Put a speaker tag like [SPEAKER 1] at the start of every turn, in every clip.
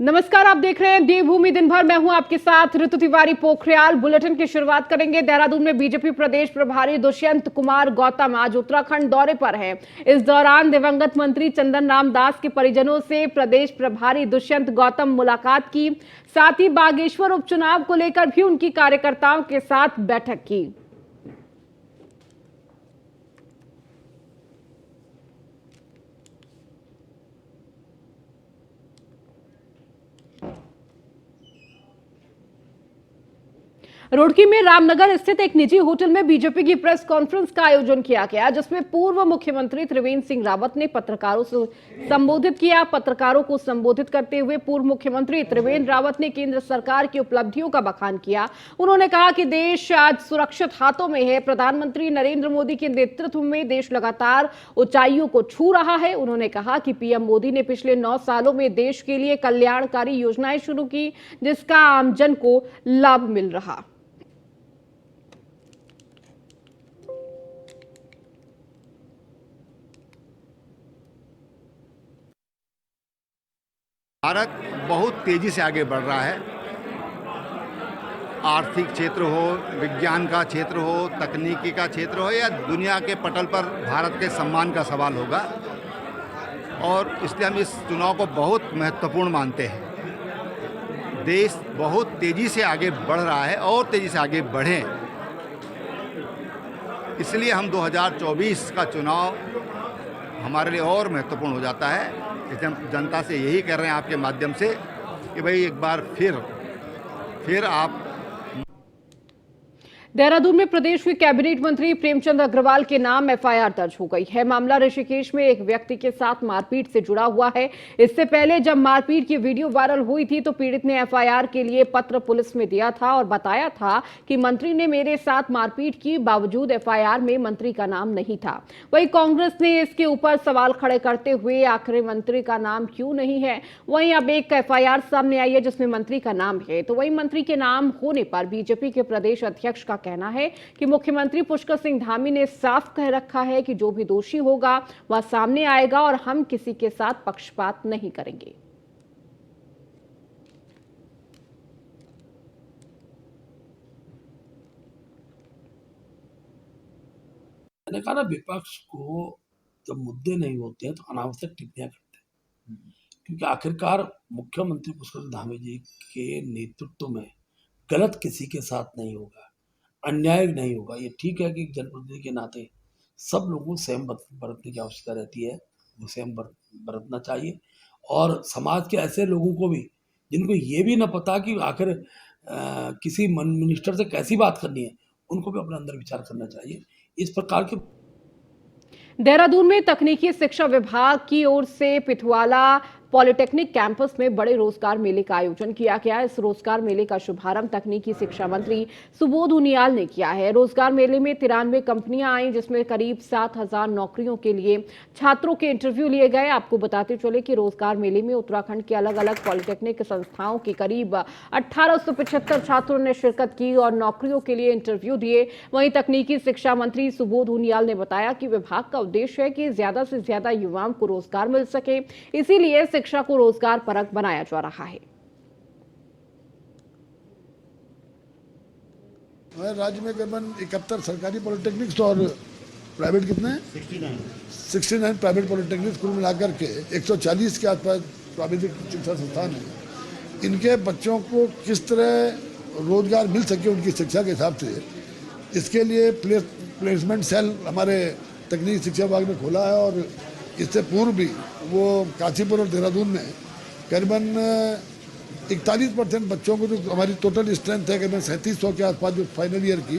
[SPEAKER 1] नमस्कार, आप देख रहे हैं देवभूमि दिन भर। मैं हूं आपके साथ ऋतु तिवारी पोखरियाल। बुलेटिन की शुरुआत करेंगे। देहरादून में बीजेपी प्रदेश प्रभारी दुष्यंत कुमार गौतम आज उत्तराखंड दौरे पर हैं। इस दौरान दिवंगत मंत्री चंदन राम दास के परिजनों से प्रदेश प्रभारी दुष्यंत गौतम मुलाकात की। साथ ही बागेश्वर उपचुनाव को लेकर भी उनकी कार्यकर्ताओं के साथ बैठक की। रुड़की में रामनगर स्थित एक निजी होटल में बीजेपी की प्रेस कॉन्फ्रेंस का आयोजन किया गया, जिसमें पूर्व मुख्यमंत्री त्रिवेंद्र सिंह रावत ने पत्रकारों से संबोधित किया। पत्रकारों को संबोधित करते हुए पूर्व मुख्यमंत्री त्रिवेंद्र रावत ने केंद्र सरकार की उपलब्धियों का बखान किया। उन्होंने कहा कि देश आज सुरक्षित हाथों में है। प्रधानमंत्री नरेंद्र मोदी के नेतृत्व में देश लगातार ऊंचाइयों को छू रहा है। उन्होंने कहा कि पीएम मोदी ने पिछले 9 सालों में देश के लिए कल्याणकारी योजनाएं शुरू की, जिसका आमजन को लाभ मिल रहा।
[SPEAKER 2] भारत बहुत तेजी से आगे बढ़ रहा है। आर्थिक क्षेत्र हो, विज्ञान का क्षेत्र हो, तकनीकी का क्षेत्र हो, या दुनिया के पटल पर भारत के सम्मान का सवाल होगा। और इसलिए हम इस चुनाव को बहुत महत्वपूर्ण मानते हैं। देश बहुत तेजी से आगे बढ़ रहा है और तेजी से आगे बढ़े, इसलिए हम 2024 का चुनाव हमारे लिए और महत्वपूर्ण हो जाता है। इसलिए हम जनता से यही कह रहे हैं आपके माध्यम से कि भाई एक बार फिर आप।
[SPEAKER 1] देहरादून में प्रदेश के कैबिनेट मंत्री प्रेमचंद अग्रवाल के नाम एफआईआर दर्ज हो गई है। मामला ऋषिकेश में एक व्यक्ति के साथ मारपीट से जुड़ा हुआ है। इससे पहले जब मारपीट की वीडियो वायरल हुई थी तो पीड़ित ने एफआईआर के लिए पत्र पुलिस में दिया था और बताया था कि मंत्री ने मेरे साथ मारपीट की। बावजूद एफआईआर में मंत्री का नाम नहीं था। वहीं कांग्रेस ने इसके ऊपर सवाल खड़े करते हुए आखिर मंत्री का नाम क्यों नहीं है। वहीं अब एक एफआईआर सामने आई है जिसमें मंत्री का नाम है। तो वहीं मंत्री के नाम होने पर बीजेपी के प्रदेश अध्यक्ष का कहना है कि मुख्यमंत्री पुष्कर सिंह धामी ने साफ कह रखा है कि जो भी दोषी होगा वह सामने आएगा और हम किसी के साथ पक्षपात नहीं करेंगे।
[SPEAKER 3] मैंने कहा ना, विपक्ष को जब मुद्दे नहीं होते हैं तो अनावश्यक टिप्पणियां करते हैं, क्योंकि आखिरकार मुख्यमंत्री पुष्कर सिंह धामी जी के नेतृत्व में गलत किसी के साथ नहीं होगा, अन्याय नहीं होगा। ये ठीक है कि जनप्रतिनिधि के नाते सब लोगों को संयम बरतने की आवश्यकता रहती है, वो संयम बरतना चाहिए। और समाज के ऐसे लोगों को भी जिनको ये भी ना पता कि आखिर किसी मिनिस्टर से कैसी बात करनी है, उनको भी अपने अंदर विचार करना चाहिए। इस प्रकार के
[SPEAKER 1] देहरादून में तकनीकी शिक्षा विभाग की ओर से पिथवाला पॉलिटेक्निक कैंपस में बड़े रोजगार मेले का आयोजन किया गया। इस रोजगार मेले का शुभारंभ तकनीकी शिक्षा मंत्री सुबोध उनियाल ने किया है। रोजगार मेले में 93 कंपनियां आई, जिसमें करीब 7,000 नौकरियों के लिए छात्रों के इंटरव्यू लिए गए। आपको बताते चले कि रोजगार मेले में उत्तराखंड के अलग अलग पॉलिटेक्निक संस्थाओं के करीब 1875 छात्रों ने शिरकत की और नौकरियों के लिए इंटरव्यू दिए। वहीं तकनीकी शिक्षा मंत्री सुबोध उनियाल ने बताया कि विभाग का उद्देश्य है कि ज्यादा से ज्यादा युवाओं को रोजगार मिल सके, इसीलिए शिक्षा को रोजगार परक बनाया जा रहा है।
[SPEAKER 4] राज्य में करीबन 71 सरकारी पॉलिटेक्निक्स और प्राइवेट कितने हैं? 69 प्राइवेट पॉलिटेक्निक स्कूल मिलाकर के 140 के आसपास प्राविधिक शिक्षा संस्थान है। इनके बच्चों को किस तरह रोजगार मिल सके उनकी शिक्षा के हिसाब से, इसके लिए प्लेसमेंट सेल हमारे तकनीकी शिक्षा विभाग ने खोला है। और इससे पूर्व भी वो काशीपुर और देहरादून में करीबन 41% बच्चों को, जो हमारी टोटल स्ट्रेंथ है करीबन 3700 के आसपास जो फाइनल ईयर की,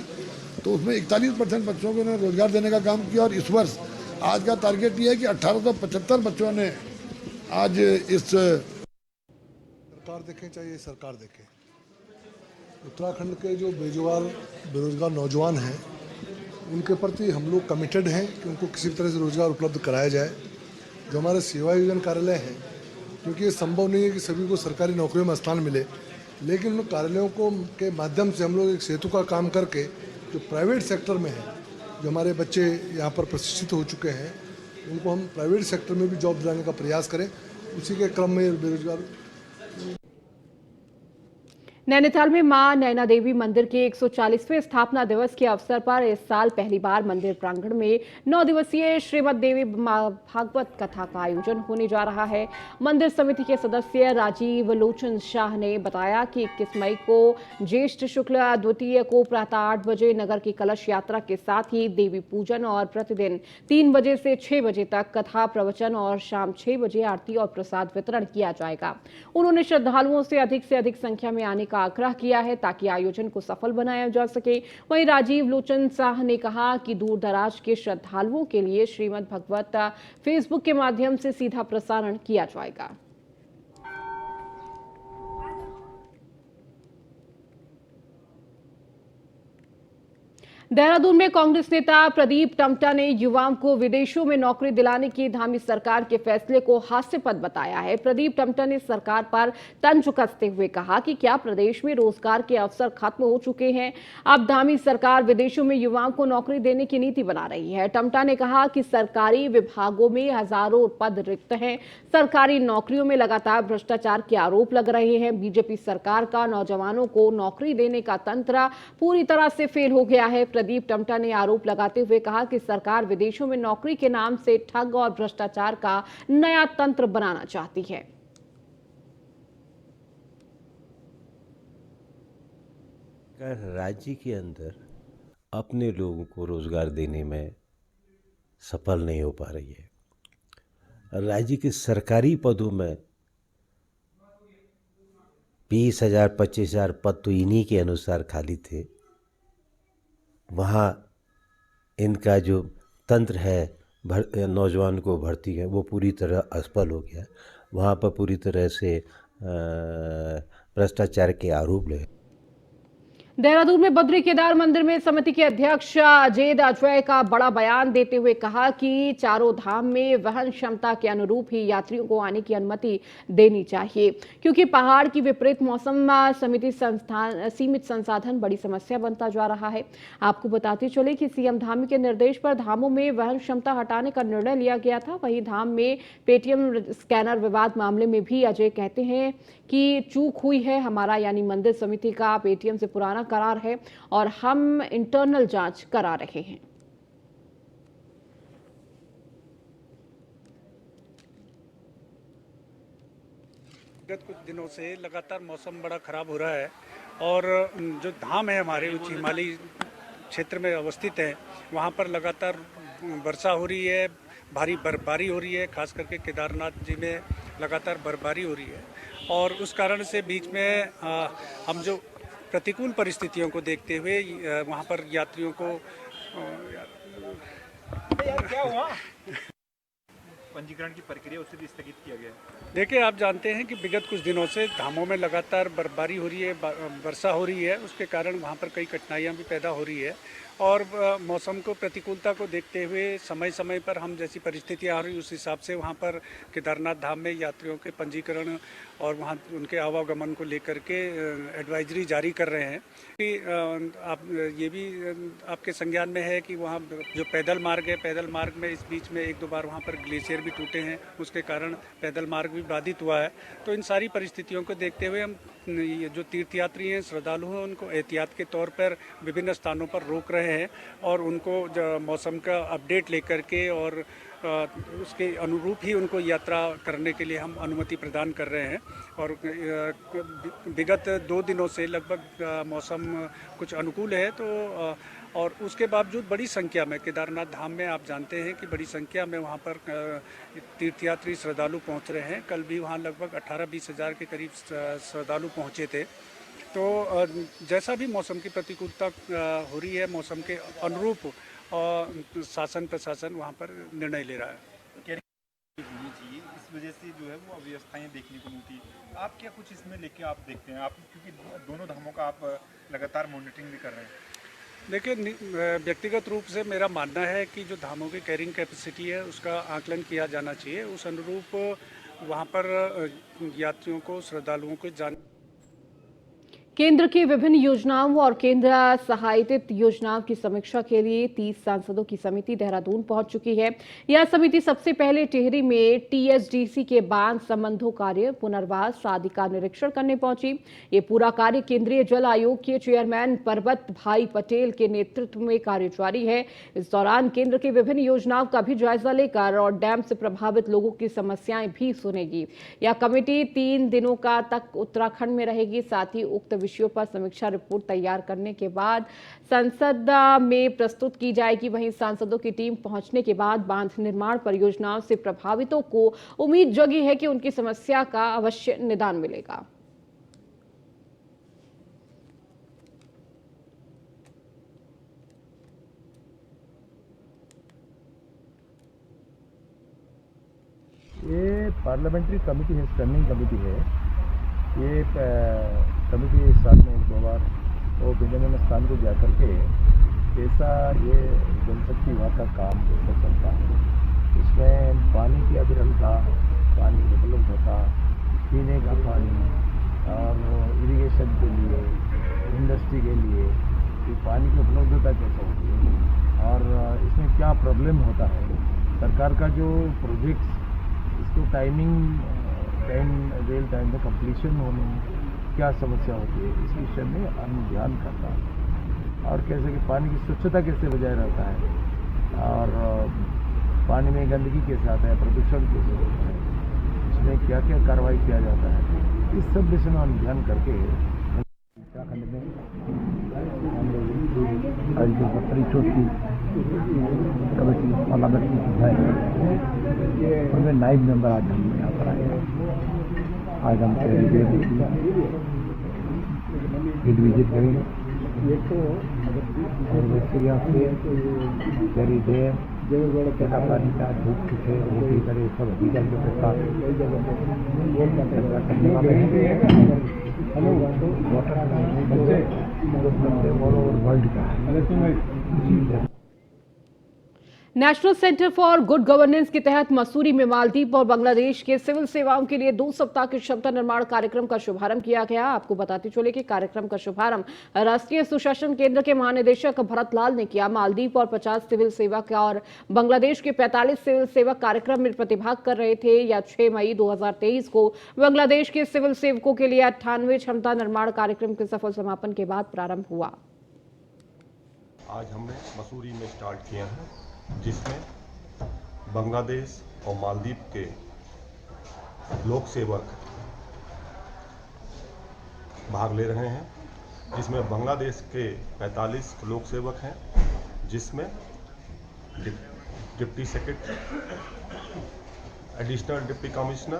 [SPEAKER 4] तो उसमें 41% बच्चों को उन्होंने रोजगार देने का काम किया। और इस वर्ष आज का टारगेट ये है कि 1875 बच्चों ने आज इस
[SPEAKER 5] सरकार देखें चाहे सरकार देखे, उत्तराखंड के जो बेरोजगार नौजवान हैं उनके प्रति हम लोग कमिटेड हैं कि उनको किसी तरह से रोजगार उपलब्ध कराया जाए। जो हमारे सेवा योजन कार्यालय हैं, क्योंकि ये संभव नहीं है कि सभी को सरकारी नौकरियों में स्थान मिले, लेकिन उन कार्यालयों को के माध्यम से हम लोग एक सेतु का काम करके जो प्राइवेट सेक्टर में है, जो हमारे बच्चे यहाँ पर प्रशिक्षित हो चुके हैं, उनको हम प्राइवेट सेक्टर में भी जॉब दिलाने का प्रयास करें। उसी के क्रम में बेरोजगार
[SPEAKER 1] नैनीताल में मां नैना देवी मंदिर के 140वें स्थापना दिवस के अवसर पर इस साल पहली बार मंदिर प्रांगण में 9 दिवसीय श्रीमद देवी भागवत कथा का आयोजन होने जा रहा है। मंदिर समिति के सदस्य राजीव लोचन शाह ने बताया कि 21 मई को ज्येष्ठ शुक्ल द्वितीय को प्रातः 8 बजे नगर की कलश यात्रा के साथ ही देवी पूजन और प्रतिदिन 3 बजे से 6 बजे तक कथा प्रवचन और शाम 6 बजे आरती और प्रसाद वितरण किया जाएगा। उन्होंने श्रद्धालुओं से अधिक संख्या में आने का आग्रह किया है ताकि आयोजन को सफल बनाया जा सके। वहीं राजीव लोचन शाह ने कहा कि दूर दराज के श्रद्धालुओं के लिए श्रीमद् भगवत फेसबुक के माध्यम से सीधा प्रसारण किया जाएगा। देहरादून में कांग्रेस नेता प्रदीप टम्टा ने युवाओं को विदेशों में नौकरी दिलाने की धामी सरकार के फैसले को हास्यास्पद बताया है। प्रदीप टम्टा ने सरकार पर तंज कसते हुए कहा कि क्या प्रदेश में रोजगार के अवसर खत्म हो चुके हैं? अब धामी सरकार विदेशों में युवाओं को नौकरी देने की नीति बना रही है। टम्टा ने कहा कि सरकारी विभागों में हजारों पद रिक्त हैं। सरकारी नौकरियों में लगातार भ्रष्टाचार के आरोप लग रहे हैं। बीजेपी सरकार का नौजवानों को नौकरी देने का तंत्र पूरी तरह से फेल हो गया है। प्रदीप टम्टा ने आरोप लगाते हुए कहा कि सरकार विदेशों में नौकरी के नाम से ठग और भ्रष्टाचार का नया तंत्र बनाना चाहती है।
[SPEAKER 6] राज्य के अंदर अपने लोगों को रोजगार देने में सफल नहीं हो पा रही है। राज्य के सरकारी पदों में 20,000 25,000 पद तो इन्हीं के अनुसार खाली थे। वहाँ इनका जो तंत्र है नौजवान को भर्ती है वो पूरी तरह असफल हो गया। वहाँ पर पूरी तरह से भ्रष्टाचार के आरोप लगे।
[SPEAKER 1] देहरादून में बद्री केदार मंदिर में समिति के अध्यक्ष अजैद अजय का बड़ा बयान देते हुए कहा कि चारों धाम में वहन क्षमता के अनुरूप ही यात्रियों को आने की अनुमति देनी चाहिए, क्योंकि पहाड़ की विपरीत मौसम सीमित संसाधन बड़ी समस्या बनता जा रहा है। आपको बताते चले कि सीएम धामी के निर्देश पर धामों में वहन क्षमता हटाने का निर्णय लिया गया था। वहीं धाम में पेटीएम स्कैनर विवाद मामले में भी अजय कहते हैं कि चूक हुई है। हमारा यानी मंदिर समिति का पेटीएम से पुराना करार है और हम इंटरनल जांच करा रहे हैं।
[SPEAKER 7] विगत कुछ दिनों से लगातार मौसम बड़ा खराब हो रहा है और जो धाम है हमारे उच्च हिमालयी क्षेत्र में अवस्थित है, वहाँ पर लगातार वर्षा हो रही है, भारी बर्फबारी हो रही है। खास करके केदारनाथ जी में लगातार बर्फबारी हो रही है और उस कारण से बीच में हम जो प्रतिकूल परिस्थितियों को देखते हुए वहाँ पर यात्रियों को
[SPEAKER 8] क्या हुआ? पंजीकरण की प्रक्रिया उसे भी स्थगित किया गया है।
[SPEAKER 7] देखिए, आप जानते हैं कि विगत कुछ दिनों से धामों में लगातार बर्फबारी हो रही है, वर्षा हो रही है। उसके कारण वहाँ पर कई कठिनाइयाँ भी पैदा हो रही है और मौसम को प्रतिकूलता को देखते हुए समय समय पर हम जैसी परिस्थितियाँ आ रही उस हिसाब से वहाँ पर केदारनाथ धाम में यात्रियों के पंजीकरण और वहाँ उनके आवागमन को लेकर के एडवाइजरी जारी कर रहे हैं कि आप ये भी आपके संज्ञान में है कि वहाँ जो पैदल मार्ग है, पैदल मार्ग में इस बीच में 1-2 बार वहाँ पर ग्लेशियर भी टूटे हैं, उसके कारण पैदल मार्ग भी बाधित हुआ है। तो इन सारी परिस्थितियों को देखते हुए हम ये जो तीर्थयात्री हैं, श्रद्धालु हैं, उनको एहतियात के तौर पर विभिन्न स्थानों पर रोक रहे हैं और उनको मौसम का अपडेट लेकर के और उसके अनुरूप ही उनको यात्रा करने के लिए हम अनुमति प्रदान कर रहे हैं। और विगत 2 दिनों से लगभग मौसम कुछ अनुकूल है, तो और उसके बावजूद बड़ी संख्या में केदारनाथ धाम में आप जानते हैं कि बड़ी संख्या में वहाँ पर तीर्थयात्री श्रद्धालु पहुँच रहे हैं। कल भी वहाँ लगभग 18-20 हज़ार के करीब श्रद्धालु पहुँचे थे। तो जैसा भी मौसम की प्रतिकूलता हो रही है, मौसम के अनुरूप शासन प्रशासन वहाँ पर निर्णय ले रहा है।
[SPEAKER 8] होनी चाहिए, इस वजह से जो है वो अव्यवस्थाएं देखने को मिलती है। आप क्या कुछ इसमें लेके आप देखते हैं, आप क्योंकि दोनों धामों का आप लगातार मॉनिटरिंग भी कर रहे हैं?
[SPEAKER 7] देखिए, व्यक्तिगत रूप से मेरा मानना है कि जो धामों की कैरिंग कैपेसिटी है उसका आकलन किया जाना चाहिए। उस अनुरूप वहाँ पर यात्रियों को, श्रद्धालुओं को
[SPEAKER 1] केंद्र की विभिन्न योजनाओं और केंद्र सहायतित योजनाओं की समीक्षा के लिए 30 सांसदों की समिति देहरादून पहुंच चुकी है। यह समिति सबसे पहले टिहरी में टीएचडीसी के बांध संबंधों कार्य, पुनर्वास आदि का निरीक्षण करने पहुंची। ये पूरा कार्य केंद्रीय जल आयोग के चेयरमैन परबत भाई पटेल के नेतृत्व में कार्य जारी है। इस दौरान केंद्र की विभिन्न योजनाओं का भी जायजा लेकर और डैम से प्रभावित लोगों की समस्याएं भी सुनेगी। यह कमेटी 3 दिनों का तक उत्तराखंड में रहेगी। साथ ही उक्त विषयों पर समीक्षा रिपोर्ट तैयार करने के बाद संसद में प्रस्तुत की जाएगी। वहीं सांसदों की टीम पहुंचने के बाद बांध निर्माण परियोजनाओं से प्रभावितों को उम्मीद जगी है कि उनकी समस्या का अवश्य निदान मिलेगा।
[SPEAKER 9] ये पार्लियामेंट्री कमेटी है, स्टैंडिंग कमेटी है। ये कमेटी साल में 1-2 बार वो भिन्न स्थान को जाकर के कैसा ये जनशक्ति विभाग का काम कैसा चलता है, इसमें पानी की अविरलता, पानी उपलब्धता, पीने का पानी और इरिगेशन के लिए, इंडस्ट्री के लिए ये पानी की उपलब्धता कैसे होती है और इसमें क्या प्रॉब्लम होता है। सरकार का जो प्रोजेक्ट्स इसको रियल टाइम में कंप्लीशन होने में क्या समस्या होती है, इस विषय में हम ध्यान करता है और कैसे कि पानी की स्वच्छता कैसे बजाय रहता है और पानी में गंदगी कैसे आता है, प्रदूषण कैसे होता है, इसमें क्या क्या कार्रवाई किया जाता है, इस सब विषय में हम ध्यान करके उत्तराखंड में हम लोग आज जो 17 छोटी कमेटी पार्लियामेंट की है उनमें नाइब मेंबर आज हम यहाँ पर आए हैं। आज हम फील्ड विजिट करेंगे और बच्चे यहाँ से तेरी देर कैसा पानी का धूप है वो भी करे, सब अधिकारी के साथ करने वाले वर्ल्ड का
[SPEAKER 1] national centre for good governance के तहत मसूरी में मालदीव और बांग्लादेश के सिविल सेवाओं के लिए 2 सप्ताह के क्षमता निर्माण कार्यक्रम का शुभारंभ किया गया। आपको बताते चले कि कार्यक्रम का शुभारंभ राष्ट्रीय सुशासन केंद्र के महानिदेशक भरत लाल ने किया। मालदीव और 50 सिविल सेवक और बांग्लादेश के 45 सिविल सेवक कार्यक्रम में प्रतिभाग कर रहे थे। या 6 मई 2023 को बांग्लादेश के सिविल सेवकों के लिए 98वें क्षमता निर्माण कार्यक्रम के सफल समापन के बाद प्रारंभ हुआ।
[SPEAKER 10] आज हमने मसूरी में स्टार्ट किया है, जिसमें बांग्लादेश और मालदीव के लोक सेवक भाग ले रहे हैं, जिसमें बांग्लादेश के 45 लोक सेवक हैं, जिसमें deputy secretary, additional deputy commissioner.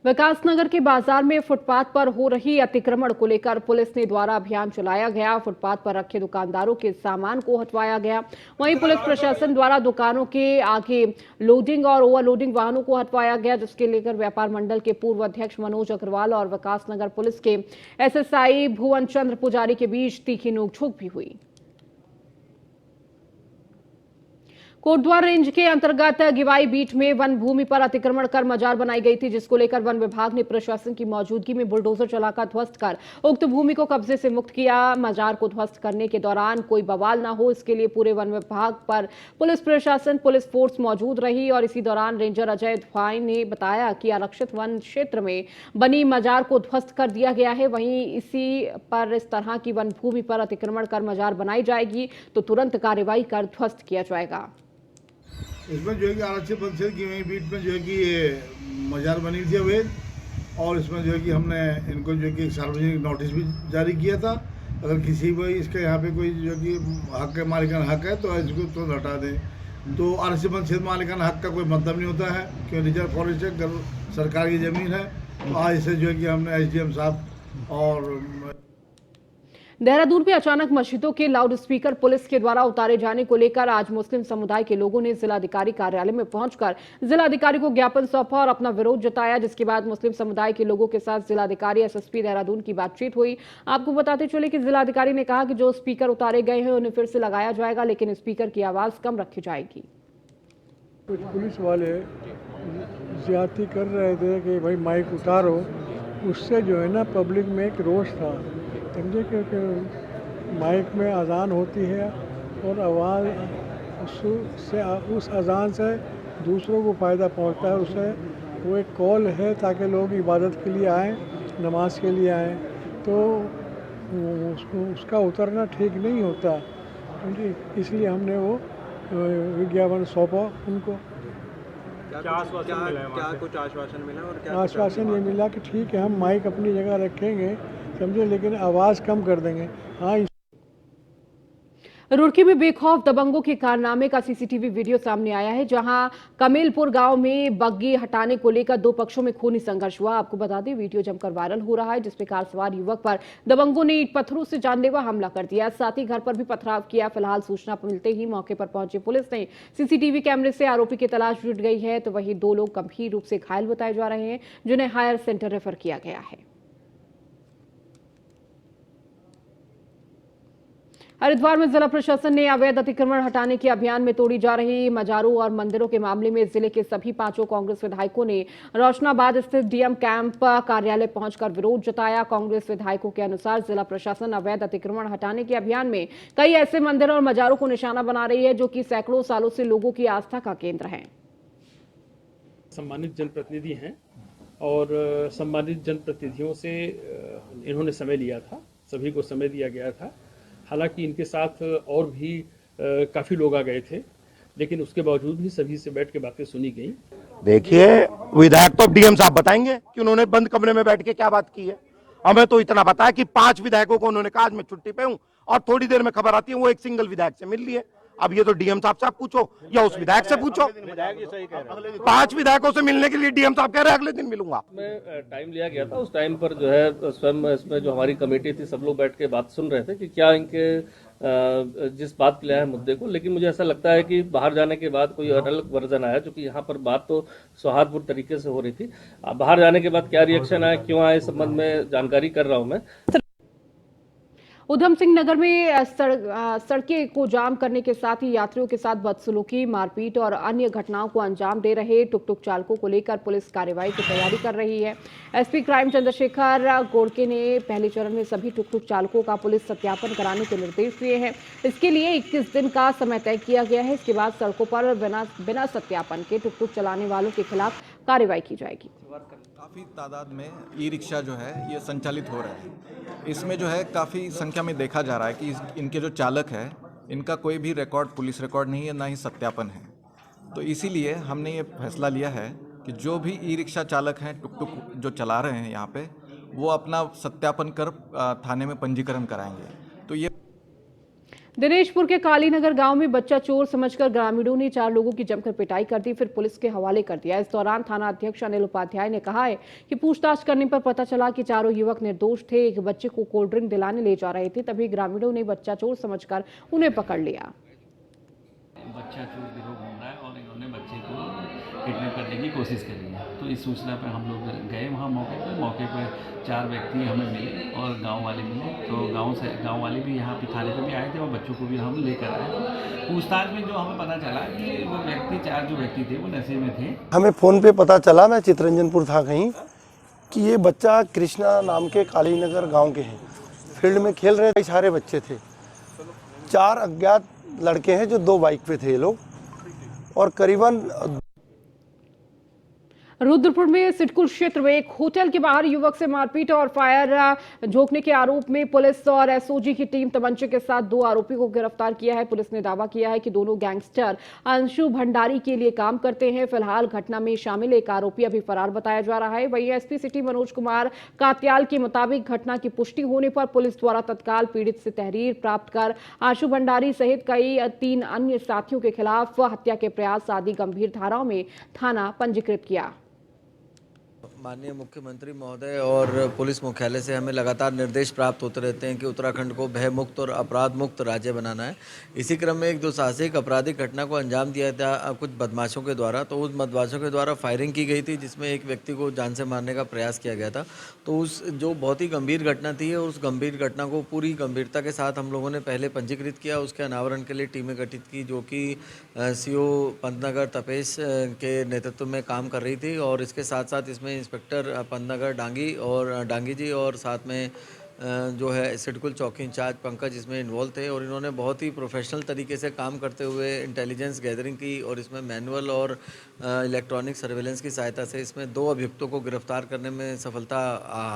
[SPEAKER 1] Vikasnagar के बाजार में फुटपाथ पर हो रही अतिक्रमण को लेकर पुलिस ने द्वारा अभियान चलाया गया। फुटपाथ पर रखे दुकानदारों के सामान को हटवाया गया। वहीं पुलिस प्रशासन द्वारा दुकानों के आगे लोडिंग और ओवरलोडिंग वाहनों को हटवाया गया, जिसके लेकर व्यापार मंडल के पूर्व अध्यक्ष मनोज अग्रवाल और विकासनगर पुलिस के एसएसआई भुवन चंद्र पुजारी के बीच तीखी नोकझोंक भी हुई। कोटद्वार रेंज के अंतर्गत गिवाई बीट में वन भूमि पर अतिक्रमण कर मजार बनाई गई थी, जिसको लेकर वन विभाग ने प्रशासन की मौजूदगी में बुलडोजर चलाकर ध्वस्त कर उक्त भूमि को कब्जे से मुक्त किया। मजार को ध्वस्त करने के दौरान कोई बवाल न हो, इसके लिए पूरे वन विभाग पर पुलिस प्रशासन, पुलिस फोर्स मौजूद रही। और इसी दौरान रेंजर अजय ध्वाई ने बताया कि आरक्षित वन क्षेत्र में बनी मजार को ध्वस्त कर दिया गया है। वहीं इसी पर इस तरह की वन भूमि पर अतिक्रमण कर मजार बनाई जाएगी तो तुरंत कार्रवाई कर ध्वस्त किया जाएगा।
[SPEAKER 11] इसमें जो है कि आरक्षित वन क्षेत्र की वहीं बीट में जो है कि ये मजार बनी थी अवैध, और इसमें जो है कि हमने इनको जो है कि सार्वजनिक नोटिस भी जारी किया था। अगर किसी भी इसका यहाँ पे कोई जो कि हक है, मालिकाना हक है, तो इसको तुरंत हटा दें। तो आरक्षित वन क्षेत्र मालिकाना हक का कोई मतलब नहीं होता है, क्योंकि रिजर्व फॉरेस्ट है, सरकार की ज़मीन है। तो आज से जो है कि हमने एसडीएम साहब और
[SPEAKER 1] देहरादून में अचानक मस्जिदों के लाउड स्पीकर पुलिस के द्वारा उतारे जाने को लेकर आज मुस्लिम समुदाय के लोगों ने जिलाधिकारी कार्यालय में पहुंचकर जिलाधिकारी को ज्ञापन सौंपा और अपना विरोध जताया, जिसके बाद मुस्लिम समुदाय के लोगों के साथ जिलाधिकारी एसएसपी देहरादून की बातचीत हुई। आपको बताते चले कि जिलाधिकारी ने कहा कि जो स्पीकर उतारे गए हैं उन्हें फिर से लगाया जाएगा, लेकिन स्पीकर की आवाज कम रखी जाएगी।
[SPEAKER 12] कुछ पुलिस वाले ज्यादती कर रहे थे कि भाई माइक उतारो,
[SPEAKER 5] उससे जो है ना पब्लिक में एक रोष था, समझे, क्योंकि माइक में अजान होती है और आवाज़ उससे उस अजान से दूसरों को फ़ायदा पहुंचता है, उससे वो एक कॉल है ताकि लोग इबादत के लिए आएँ, नमाज के लिए आएँ, तो उसका उतरना ठीक नहीं होता, समझे, इसलिए हमने वो विज्ञापन सौंपा उनको।
[SPEAKER 8] क्या कुछ आश्वासन मिला और क्या
[SPEAKER 5] आश्वासन ये मिला कि ठीक है हम माइक अपनी जगह रखेंगे, समझे, लेकिन आवाज़ कम कर देंगे। हाँ,
[SPEAKER 1] रुड़की में बेखौफ दबंगों के कारनामे का सीसीटीवी वीडियो सामने आया है, जहां कमेलपुर गांव में बग्गी हटाने को लेकर दो पक्षों में खूनी संघर्ष हुआ। आपको बता दें, वीडियो जमकर वायरल हो रहा है, जिसमें कार सवार युवक पर दबंगों ने ईंट पत्थरों से जानलेवा हमला कर दिया, साथ ही घर पर भी पथराव किया। फिलहाल सूचना मिलते ही मौके पर पहुंची पुलिस ने सीसीटीवी कैमरे से आरोपी की तलाश जुट गई है। तो वहीं दो लोग गंभीर रूप से घायल बताए जा रहे हैं, जिन्हें हायर सेंटर रेफर किया गया है। हरिद्वार में जिला प्रशासन ने अवैध अतिक्रमण हटाने के अभियान में तोड़ी जा रही मजारों और मंदिरों के मामले में जिले के सभी 5 कांग्रेस विधायकों ने रोशनाबाद स्थित डीएम कैंप कार्यालय पहुंचकर विरोध जताया। कांग्रेस विधायकों के अनुसार जिला प्रशासन अवैध अतिक्रमण हटाने के अभियान में कई ऐसे मंदिरों और मजारों को निशाना बना रही है, जो कि सैकड़ों सालों से लोगों की आस्था का केंद्र है।
[SPEAKER 12] सम्मानित जनप्रतिनिधि हैं और सम्मानित जनप्रतिनिधियों से इन्होंने समय लिया था, सभी को समय दिया गया था। हालांकि इनके साथ और भी काफ़ी लोग आ गए थे, लेकिन उसके बावजूद भी सभी से बैठ के बातें सुनी गई।
[SPEAKER 13] देखिए, विधायक तो डीएम साहब बताएंगे कि उन्होंने बंद कमरे में बैठ के क्या बात की है। हमें तो इतना पता है कि 5 विधायकों को उन्होंने कहा आज मैं छुट्टी पे हूं, और थोड़ी देर में खबर आती है वो एक सिंगल विधायक से मिल लिए। अब ये तो डीएम साहब से आप पूछो या उस विधायक से पूछो। 5 विधायकों से मिलने के लिए डीएम साहब कह रहे अगले दिन मिलूंगा।
[SPEAKER 12] टाइम लिया गया था, उस टाइम पर जो है स्वयं इसमें जो हमारी कमेटी थी सब लोग बैठ के बात सुन रहे थे कि क्या इनके जिस बात के लिए है मुद्दे को। लेकिन मुझे ऐसा लगता है कि बाहर जाने के बाद कोई अलग वर्जन आया, क्योंकि यहाँ पर बात तो सौहार्दपूर्ण तरीके से हो रही थी। बाहर जाने के बाद क्या रिएक्शन आया, क्यों आया, इस संबंध में जानकारी कर रहा हूँ मैं।
[SPEAKER 1] उधम सिंह नगर में सड़कें को जाम करने के साथ ही यात्रियों के साथ बदसलूकी, मारपीट और अन्य घटनाओं को अंजाम दे रहे टुक-टुक चालकों को लेकर पुलिस कार्रवाई की तैयारी कर रही है। एसपी क्राइम चंद्रशेखर गोड़के ने पहले चरण में सभी टुक-टुक चालकों का पुलिस सत्यापन कराने के निर्देश दिए हैं। इसके लिए 21 दिन का समय तय किया गया है। इसके बाद सड़कों पर बिना सत्यापन के टुक-टुक चलाने वालों के खिलाफ कार्रवाई की जाएगी।
[SPEAKER 14] काफ़ी तादाद में ई रिक्शा जो है ये संचालित हो रहे हैं। इसमें जो है काफ़ी संख्या में देखा जा रहा है कि इनके जो चालक है इनका कोई भी रिकॉर्ड, पुलिस रिकॉर्ड नहीं है, ना ही सत्यापन है। तो इसीलिए हमने ये फैसला लिया है कि जो भी ई रिक्शा चालक हैं, टुक टुक जो चला रहे हैं यहाँ पे, वो अपना सत्यापन कर थाने में पंजीकरण कराएंगे। तो ये
[SPEAKER 1] दिनेशपुर के कालीनगर गांव में बच्चा चोर समझकर ग्रामीणों ने 4 लोगों की जमकर पिटाई कर दी, फिर पुलिस के हवाले कर दिया। इस दौरान थाना अध्यक्ष अनिल उपाध्याय ने कहा है कि पूछताछ करने पर पता चला कि चारों युवक निर्दोष थे। एक बच्चे को कोल्ड ड्रिंक दिलाने ले जा रहे थे, तभी ग्रामीणों ने बच्चा चोर समझकर उन्हें पकड़ लिया।
[SPEAKER 15] बच्चा चोर गिरोह घूम रहा है और इन्होंने बच्चे को किडनैप करने की कोशिश करी है। तो इस सूचना पर हम लोग गए वहाँ मौके पर 4 व्यक्ति हमें मिले और गांव वाले मिले। तो गांव वाले भी यहाँ पे थाने पर भी आए थे और बच्चों को भी हम लेकर आए। पूछताछ में जो हमें पता चला कि वो व्यक्ति 4 जो व्यक्ति थे वो नशे में थे।
[SPEAKER 16] हमें फ़ोन पे पता चला, मैं चितरंजनपुर था कहीं, कि ये बच्चा कृष्णा नाम के कालीनगर गाँव के हैं। फील्ड में खेल रहे थे, सारे बच्चे थे। 4 अज्ञात लड़के हैं जो 2 बाइक पे थे ये लोग, और करीबन
[SPEAKER 1] रुद्रपुर में सिडकुल क्षेत्र में एक होटल के बाहर युवक से मारपीट और फायर झोंकने के आरोप में पुलिस और एसओजी की टीम तमंचे के साथ 2 आरोपी को गिरफ्तार किया है। पुलिस ने दावा किया है कि दोनों गैंगस्टर अंशु भंडारी के लिए काम करते हैं। फिलहाल घटना में शामिल एक आरोपी अभी फरार बताया जा रहा है। वहीं एसपी सिटी मनोज कुमार कात्याल के मुताबिक घटना की पुष्टि होने पर पुलिस द्वारा तत्काल पीड़ित से तहरीर प्राप्त कर अंशु भंडारी सहित कई 3 अन्य साथियों के खिलाफ हत्या के प्रयास आदि गंभीर धाराओं में थाना पंजीकृत किया।
[SPEAKER 17] माननीय मुख्यमंत्री महोदय और पुलिस मुख्यालय से हमें लगातार निर्देश प्राप्त होते रहते हैं कि उत्तराखंड को भय मुक्त और अपराध मुक्त राज्य बनाना है। इसी क्रम में एक दुस्साहसिक आपराधिक घटना को अंजाम दिया था कुछ बदमाशों के द्वारा। तो उस बदमाशों के द्वारा फायरिंग की गई थी, जिसमें एक व्यक्ति को जान से मारने का प्रयास किया गया था। तो उस जो बहुत ही गंभीर घटना थी, उस गंभीर घटना को पूरी गंभीरता के साथ हम लोगों ने पहले पंजीकृत किया। उसके अनावरण के लिए टीमें गठित की, जो कि सीओ पंतनगर तपेश के नेतृत्व में काम कर रही थी, और इसके साथ साथ इसमें इंस्पेक्टर पंतनगर डांगी जी और साथ में जो है सिडकुल चौकी इंचार्ज पंकज इसमें इन्वॉल्व थे और इन्होंने बहुत ही प्रोफेशनल तरीके से काम करते हुए इंटेलिजेंस गैदरिंग की और इसमें मैनुअल और इलेक्ट्रॉनिक सर्वेलेंस की सहायता से इसमें 2 अभियुक्तों को गिरफ्तार करने में सफलता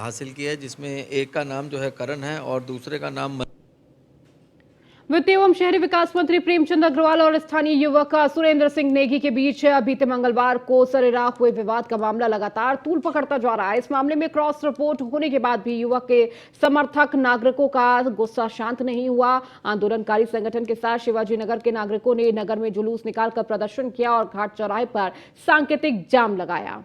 [SPEAKER 17] हासिल की है, जिसमें एक का नाम जो है करण है और दूसरे का नाम
[SPEAKER 1] वित्त एवं शहरी विकास मंत्री प्रेमचंद अग्रवाल और स्थानीय युवक सुरेंद्र सिंह नेगी के बीच बीते मंगलवार को सरेराह हुए विवाद का मामला लगातार तूल पकड़ता जा रहा है। इस मामले में क्रॉस रिपोर्ट होने के बाद भी युवक के समर्थक नागरिकों का गुस्सा शांत नहीं हुआ। आंदोलनकारी संगठन के साथ शिवाजी नगर के नागरिकों ने नगर में जुलूस निकालकर प्रदर्शन किया और घाट चौराहे पर सांकेतिक जाम लगाया।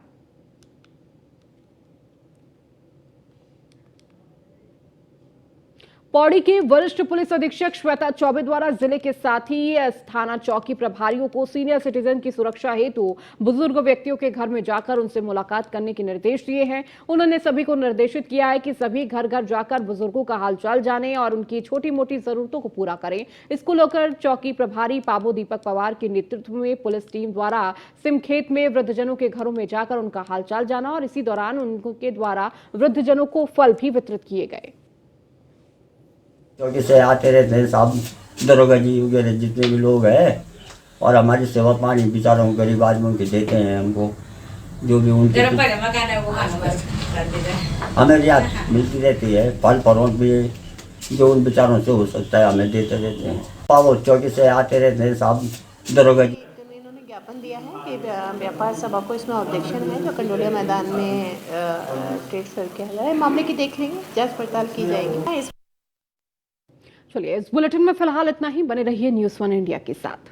[SPEAKER 1] पौड़ी के वरिष्ठ पुलिस अधीक्षक श्वेता चौबे द्वारा जिले के साथ ही थाना चौकी प्रभारियों को सीनियर सिटीजन की सुरक्षा हेतु बुजुर्ग व्यक्तियों के घर में जाकर उनसे मुलाकात करने के निर्देश दिए हैं। उन्होंने सभी को निर्देशित किया है कि सभी घर घर जाकर बुजुर्गों का हालचाल जानें और उनकी छोटी मोटी जरूरतों को पूरा करें। इसको लेकर चौकी प्रभारी पाबो दीपक पवार के नेतृत्व में पुलिस टीम द्वारा सिमखेत में वृद्धजनों के घरों में जाकर उनका हालचाल जाना और इसी दौरान उनके द्वारा वृद्धजनों को फल भी वितरित किए गए।
[SPEAKER 18] चौकी से आते रहते हैं साहब, दरोगा जी वगैरह जितने भी लोग हैं और हमारी सेवा पानी बेचारों गरीब आदमियों के देते हैं हमको जो भी उनके हमें रियायत मिलती रहती है। फल फरोट भी जो उन बेचारों से हो सकता है हमें देते रहते हैं। पावो चौकी से आते रहते हैं साहब, दरोगा जी।
[SPEAKER 19] इन्होंने ज्ञापन दिया है कि व्यापार सभा को इसमें ऑब्जेक्शन है जो कंडोलिया मैदान में ट्रेड फेयर किया जा रहा है। मामले की देख लेंगे, जांच पड़ताल की जाएगी।
[SPEAKER 1] चलिए इस बुलेटिन में फिलहाल इतना ही। बने रहिए न्यूज़ 1 इंडिया के साथ।